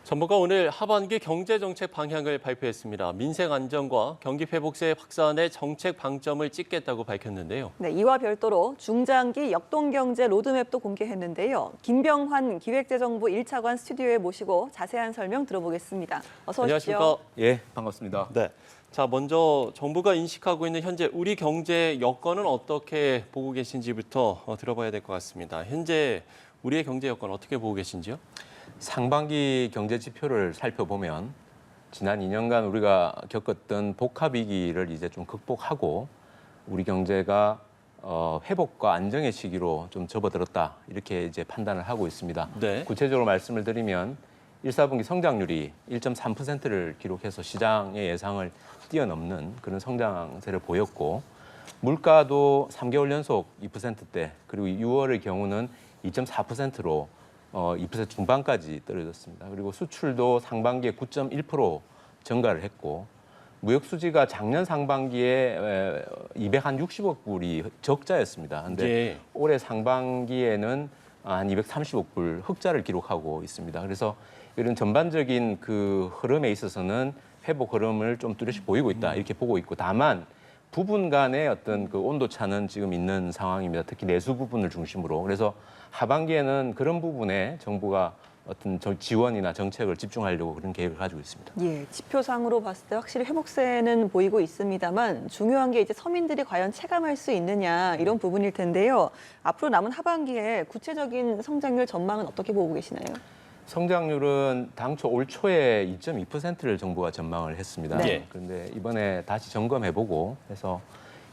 정부가 오늘 하반기 경제정책 방향을 발표했습니다. 민생 안정과 경기 회복세 확산에 정책 방점을 찍겠다고 밝혔는데요. 네, 이와 별도로 중장기 역동경제 로드맵도 공개했는데요. 김병환 기획재정부 1차관 스튜디오에 모시고 자세한 설명 들어보겠습니다. 어서 오십시오. 안녕하십니까? 예, 반갑습니다. 네. 자, 먼저 정부가 인식하고 있는 현재 우리 경제 여건은 어떻게 보고 계신지부터 들어봐야 될 것 같습니다. 현재 우리의 경제 여건 어떻게 보고 계신지요? 상반기 경제 지표를 살펴보면 지난 2년간 우리가 겪었던 복합 위기를 이제 좀 극복하고 우리 경제가 회복과 안정의 시기로 좀 접어들었다 이렇게 이제 판단을 하고 있습니다. 네. 구체적으로 말씀을 드리면 1, 4분기 성장률이 1.3%를 기록해서 시장의 예상을 뛰어넘는 그런 성장세를 보였고 물가도 3개월 연속 2%대 그리고 6월의 경우는 2.4%로 2% 중반까지 떨어졌습니다. 그리고 수출도 상반기에 9.1% 증가를 했고 무역 수지가 작년 상반기에 260억 불이 적자였습니다. 그런데 예. 올해 상반기에는 한 230억 불 흑자를 기록하고 있습니다. 그래서 이런 전반적인 그 흐름에 있어서는 회복 흐름을 좀 뚜렷이 보이고 있다 이렇게 보고 있고 다만 부분 간의 어떤 그 온도차는 지금 있는 상황입니다. 특히 내수 부분을 중심으로. 그래서 하반기에는 그런 부분에 정부가 어떤 지원이나 정책을 집중하려고 그런 계획을 가지고 있습니다. 예, 지표상으로 봤을 때 확실히 회복세는 보이고 있습니다만 중요한 게 이제 서민들이 과연 체감할 수 있느냐 이런 부분일 텐데요. 앞으로 남은 하반기에 구체적인 성장률 전망은 어떻게 보고 계시나요? 성장률은 당초 올 초에 2.2%를 정부가 전망을 했습니다. 네. 그런데 이번에 다시 점검해보고 해서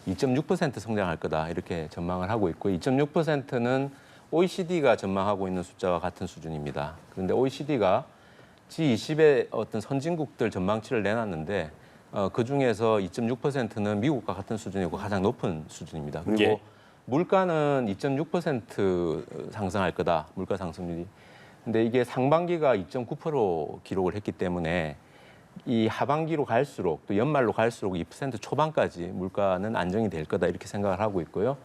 2.6% 성장할 거다 이렇게 전망을 하고 있고 2.6%는 OECD가 전망하고 있는 숫자와 같은 수준입니다. 그런데 OECD가 G20의 어떤 선진국들 전망치를 내놨는데 그중에서 2.6%는 미국과 같은 수준이고 가장 높은 수준입니다. 그리고 예. 물가는 2.6% 상승할 거다. 물가 상승률이. 근데 이게 상반기가 2.9% 기록을 했기 때문에 이 하반기로 갈수록 또 연말로 갈수록 2% 초반까지 물가는 안정이 될 거다 이렇게 생각을 하고 있고요.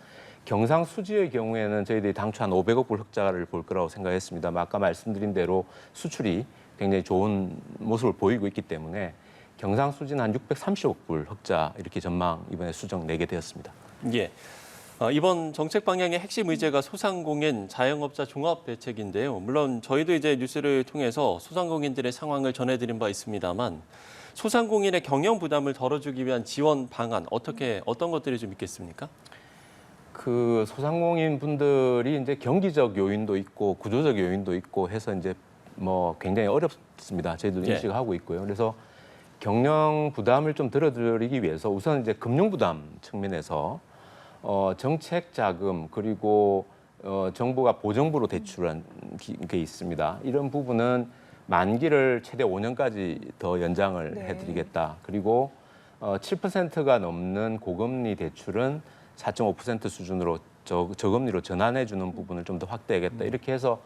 경상수지의 경우에는 저희들이 당초 한 500억 불 흑자를 볼 거라고 생각했습니다만 아까 말씀드린 대로 수출이 굉장히 좋은 모습을 보이고 있기 때문에 경상수지는 한 630억 불 흑자 이렇게 전망 이번에 수정 내게 되었습니다. 예. 이번 정책 방향의 핵심 의제가 소상공인 자영업자 종합 대책인데요. 물론 저희도 이제 뉴스를 통해서 소상공인들의 상황을 전해드린 바 있습니다만 소상공인의 경영 부담을 덜어주기 위한 지원 방안 어떤 것들이 좀 있겠습니까? 그 소상공인 분들이 이제 경기적 요인도 있고 구조적 요인도 있고 해서 이제 뭐 굉장히 어렵습니다. 저희도 예. 인식하고 있고요. 그래서 경영 부담을 좀 덜어드리기 위해서 우선 이제 금융 부담 측면에서 정책 자금 그리고 정부가 보정부로 대출한 게 있습니다. 이런 부분은 만기를 최대 5년까지 더 연장을 네. 해드리겠다. 그리고 7%가 넘는 고금리 대출은 4.5% 수준으로 저금리로 전환해주는 부분을 좀 더 확대하겠다. 이렇게 해서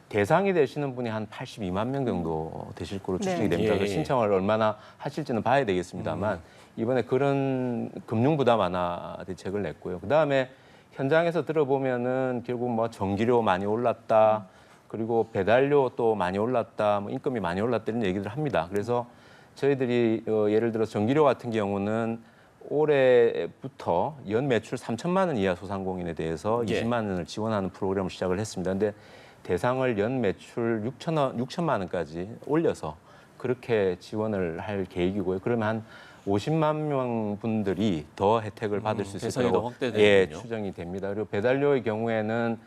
대상이 되시는 분이 한 82만 명 정도 되실 거로 추측이 네. 됩니다. 예. 그 신청을 얼마나 하실지는 봐야 되겠습니다만 이번에 그런 금융 부담 완화 대책을 냈고요. 그다음에 현장에서 들어보면은 결국 뭐 전기료 많이 올랐다. 그리고 배달료 또 많이 올랐다. 뭐 인건비 많이 올랐다 이런 얘기를 합니다. 그래서 저희들이 예를 들어 전기료 같은 경우는 올해부터 연 매출 3천만 원 이하 소상공인에 대해서 예. 20만 원을 지원하는 프로그램을 시작을 했습니다. 근데 대상을 연 매출 6천만 원까지 올려서 그렇게 지원을 할 계획이고요. 그러면 한 50만 명 분들이 더 혜택을 받을 수 있을 대상이 더 거라고 확대되는군요. 추정이 됩니다. 그리고 배달료의 경우에는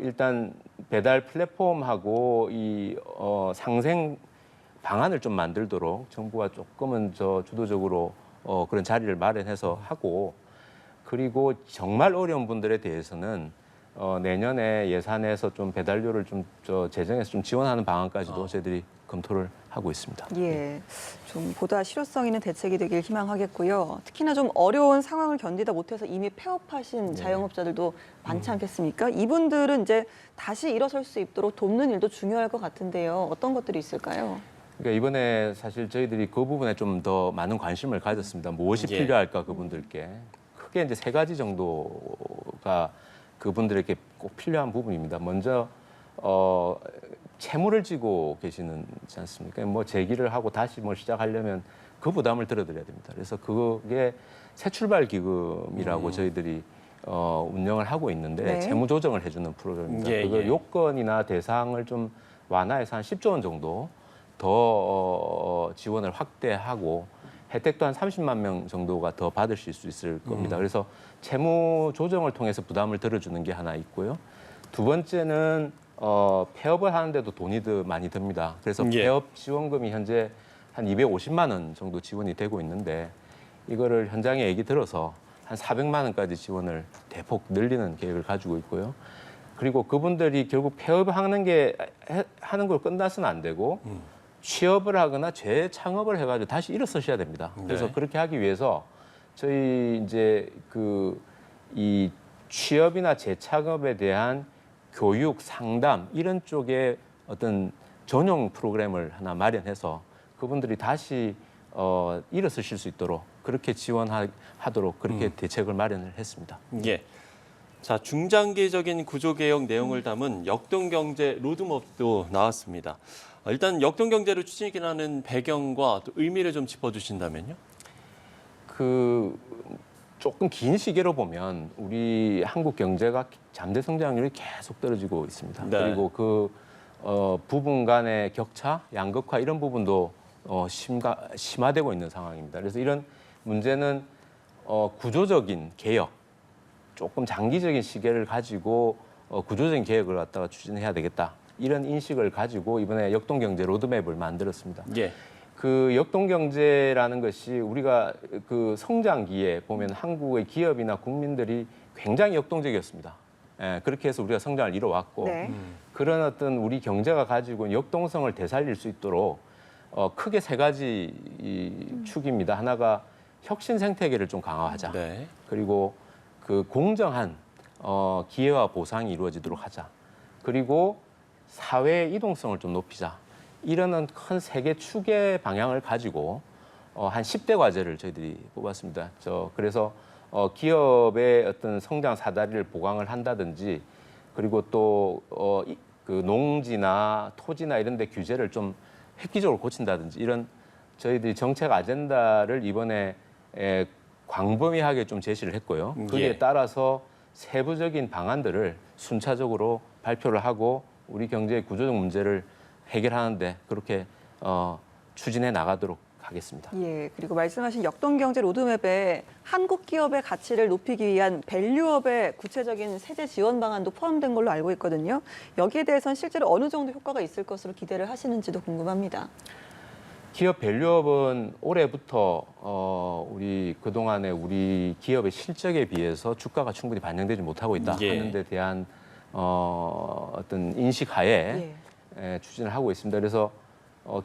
일단 배달 플랫폼하고 이 상생 방안을 좀 만들도록 정부가 조금은 주도적으로 그런 자리를 마련해서 하고 그리고 정말 어려운 분들에 대해서는 내년에 예산에서 좀 배달료를 좀 재정에서 좀 지원하는 방안까지도 저희들이 검토를 하고 있습니다. 예, 좀 보다 실효성 있는 대책이 되길 희망하겠고요. 특히나 좀 어려운 상황을 견디다 못해서 이미 폐업하신 자영업자들도 많지 않겠습니까? 이분들은 이제 다시 일어설 수 있도록 돕는 일도 중요할 것 같은데요. 어떤 것들이 있을까요? 그러니까 이번에 사실 저희들이 그 부분에 좀 더 많은 관심을 가졌습니다. 무엇이 예. 필요할까 그분들께 크게 이제 세 가지 정도가 그분들에게 꼭 필요한 부분입니다. 먼저 채무를 지고 계시지 않습니까? 뭐 재기를 하고 다시 뭘 시작하려면 그 부담을 들어드려야 됩니다. 그래서 그게 새출발 기금이라고 저희들이 운영을 하고 있는데 네. 채무 조정을 해주는 프로그램입니다. 예, 그 예. 요건이나 대상을 좀 완화해서 한 10조 원 정도 더 지원을 확대하고 혜택도 한 30만 명 정도가 더 받으실 수 있을 겁니다. 그래서 채무 조정을 통해서 부담을 덜어주는 게 하나 있고요. 두 번째는 폐업을 하는데도 돈이 더 많이 듭니다. 그래서 예. 폐업 지원금이 현재 한 250만 원 정도 지원이 되고 있는데 이거를 현장에 얘기 들어서 한 400만 원까지 지원을 대폭 늘리는 계획을 가지고 있고요. 그리고 그분들이 결국 폐업하는 하는 걸 끝나서는 안 되고 취업을 하거나 재창업을 해가지고 다시 일어서셔야 됩니다. 그래서 네. 그렇게 하기 위해서 저희 이제 이 취업이나 재창업에 대한 교육, 상담 이런 쪽에 어떤 전용 프로그램을 하나 마련해서 그분들이 다시 일어서실 수 있도록 그렇게 지원하도록 그렇게 대책을 마련을 했습니다. 예. 자, 중장기적인 구조개혁 내용을 담은 역동경제 로드맵도 나왔습니다. 일단 역동경제를 추진하는 배경과 또 의미를 좀 짚어주신다면요. 조금 긴 시기로 보면 우리 한국 경제가 잠재 성장률이 계속 떨어지고 있습니다. 네. 그리고 부분 간의 격차, 양극화 이런 부분도 심화되고 있는 상황입니다. 그래서 이런 문제는 구조적인 개혁, 조금 장기적인 시계를 가지고 구조적인 계획을 갖다가 추진해야 되겠다. 이런 인식을 가지고 이번에 역동경제 로드맵을 만들었습니다. 예. 그 역동경제라는 것이 우리가 그 성장기에 보면 한국의 기업이나 국민들이 굉장히 역동적이었습니다. 그렇게 해서 우리가 성장을 이뤄왔고 네. 그런 어떤 우리 경제가 가지고 있는 역동성을 되살릴 수 있도록 크게 세 가지 축입니다. 하나가 혁신 생태계를 좀 강화하자. 네. 그리고 그 공정한 기회와 보상이 이루어지도록 하자. 그리고 사회의 이동성을 좀 높이자. 이런 큰 세 개 축의 방향을 가지고 한 10대 과제를 저희들이 뽑았습니다. 그래서 기업의 어떤 성장 사다리를 보강을 한다든지 그리고 또 그 농지나 토지나 이런 데 규제를 좀 획기적으로 고친다든지 이런 저희들이 정책 아젠다를 이번에 광범위하게 좀 제시를 했고요. 거기에 예. 따라서 세부적인 방안들을 순차적으로 발표를 하고 우리 경제의 구조적 문제를 해결하는데 그렇게 추진해 나가도록 하겠습니다. 예, 그리고 말씀하신 역동경제 로드맵에 한국 기업의 가치를 높이기 위한 밸류업의 구체적인 세제 지원 방안도 포함된 걸로 알고 있거든요. 여기에 대해서는 실제로 어느 정도 효과가 있을 것으로 기대를 하시는지도 궁금합니다. 기업 밸류업은 올해부터 우리 그동안에 우리 기업의 실적에 비해서 주가가 충분히 반영되지 못하고 있다 예. 하는 데 대한 어떤 인식하에 추진을 하고 있습니다. 그래서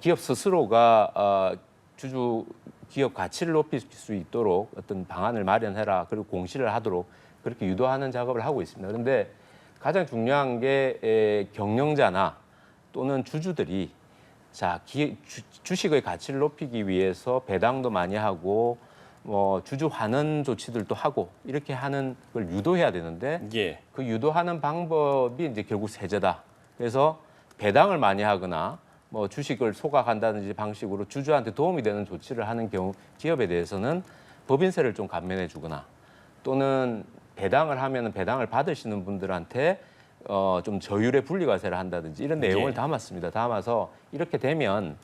기업 스스로가 주주 기업 가치를 높일 수 있도록 어떤 방안을 마련해라 그리고 공시를 하도록 그렇게 유도하는 작업을 하고 있습니다. 그런데 가장 중요한 게 경영자나 또는 주주들이 주식의 가치를 높이기 위해서 배당도 많이 하고 주주 환원 조치들도 하고 이렇게 하는 걸 유도해야 되는데 예. 그 유도하는 방법이 이제 결국 세제다. 그래서 배당을 많이 하거나 주식을 소각한다든지 방식으로 주주한테 도움이 되는 조치를 하는 경우 기업에 대해서는 법인세를 좀 감면해 주거나 또는 배당을 하면 배당을 받으시는 분들한테 좀 저율의 분리과세를 한다든지 이런 내용을 예. 담았습니다. 담아서 이렇게 되면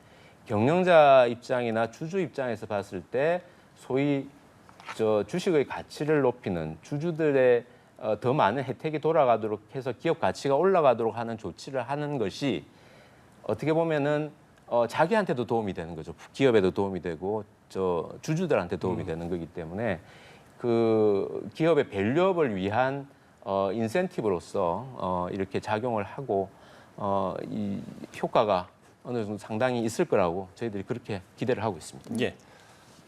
경영자 입장이나 주주 입장에서 봤을 때 소위 주식의 가치를 높이는 주주들의 더 많은 혜택이 돌아가도록 해서 기업 가치가 올라가도록 하는 조치를 하는 것이 어떻게 보면은 자기한테도 도움이 되는 거죠. 기업에도 도움이 되고 주주들한테 도움이 되는 거기 때문에 그 기업의 밸류업을 위한 인센티브로서 이렇게 작용을 하고 이 효과가 어느 정도 상당히 있을 거라고 저희들이 그렇게 기대를 하고 있습니다. 예.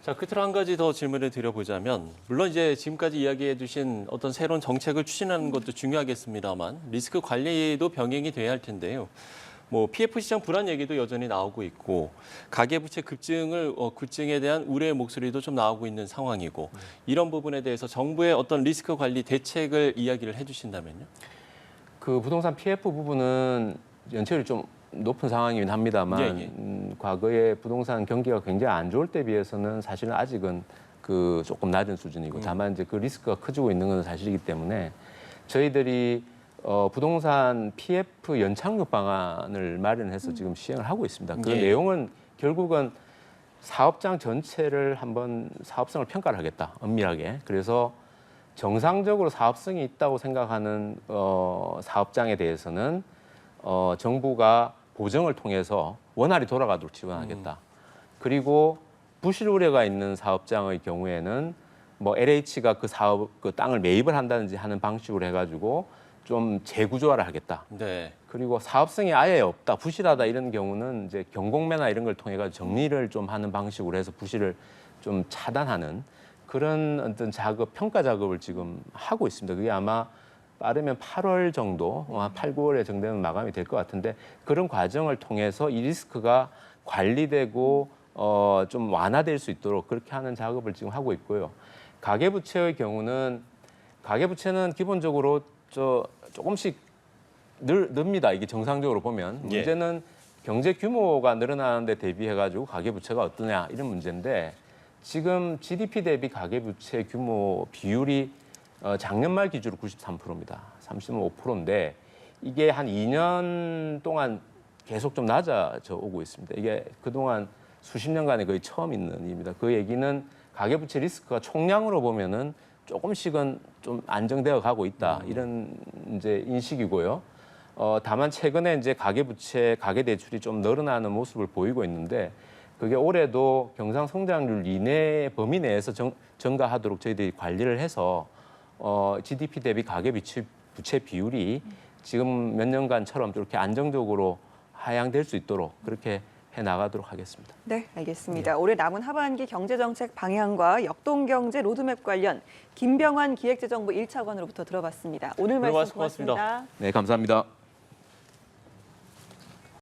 자, 끝으로 한 가지 더 질문을 드려보자면, 물론 이제 지금까지 이야기해 주신 어떤 새로운 정책을 추진하는 것도 중요하겠습니다만, 리스크 관리도 병행이 돼야 할 텐데요. PF 시장 불안 얘기도 여전히 나오고 있고, 가계부채 급증에 대한 우려의 목소리도 좀 나오고 있는 상황이고, 이런 부분에 대해서 정부의 어떤 리스크 관리 대책을 이야기를 해주신다면요. 그 부동산 PF 부분은 연체율이 좀 높은 상황이긴 합니다만 예, 예. 과거에 부동산 경기가 굉장히 안 좋을 때 비해서는 사실은 아직은 그 조금 낮은 수준이고 다만 이제 그 리스크가 커지고 있는 건 사실이기 때문에 저희들이 부동산 PF 연착륙 방안을 마련해서 지금 시행을 하고 있습니다. 그 예. 내용은 결국은 사업장 전체를 한번 사업성을 평가를 하겠다, 엄밀하게. 그래서 정상적으로 사업성이 있다고 생각하는 사업장에 대해서는 정부가 보정을 통해서 원활히 돌아가도록 지원하겠다. 그리고 부실 우려가 있는 사업장의 경우에는 뭐 LH가 그 땅을 매입을 한다든지 하는 방식으로 해가지고 좀 재구조화를 하겠다. 네. 그리고 사업성이 아예 없다, 부실하다 이런 경우는 이제 경공매나 이런 걸 통해 가지고 정리를 좀 하는 방식으로 해서 부실을 좀 차단하는 그런 어떤 평가 작업을 지금 하고 있습니다. 그게 아마 빠르면 8월 정도, 한 8, 9월에 정도면 마감이 될 것 같은데 그런 과정을 통해서 이 리스크가 관리되고 좀 완화될 수 있도록 그렇게 하는 작업을 지금 하고 있고요. 가계부채의 경우는 가계부채는 기본적으로 조금씩 늡니다. 이게 정상적으로 보면. 예. 문제는 경제 규모가 늘어나는 데 대비해 가지고 가계부채가 어떠냐 이런 문제인데 지금 GDP 대비 가계부채 규모 비율이 작년 말 기준으로 93%입니다. 35%인데 이게 한 2년 동안 계속 좀 낮아져 오고 있습니다. 이게 그동안 수십 년간에 거의 처음 있는 일입니다. 그 얘기는 가계부채 리스크가 총량으로 보면은 조금씩은 좀 안정되어 가고 있다. 이런 이제 인식이고요. 다만 최근에 이제 가계부채, 가계대출이 좀 늘어나는 모습을 보이고 있는데 그게 올해도 경상성장률 이내 범위 내에서 증가하도록 저희들이 관리를 해서 GDP 대비 가계부채 비율이 지금 몇 년간처럼 이렇게 안정적으로 하향될 수 있도록 그렇게 해 나가도록 하겠습니다. 네, 알겠습니다. 올해 남은 하반기 경제정책 방향과 역동경제 로드맵 관련 김병환 기획재정부 1차관으로부터 들어봤습니다. 오늘 말씀 고맙습니다. 고맙습니다. 네, 감사합니다.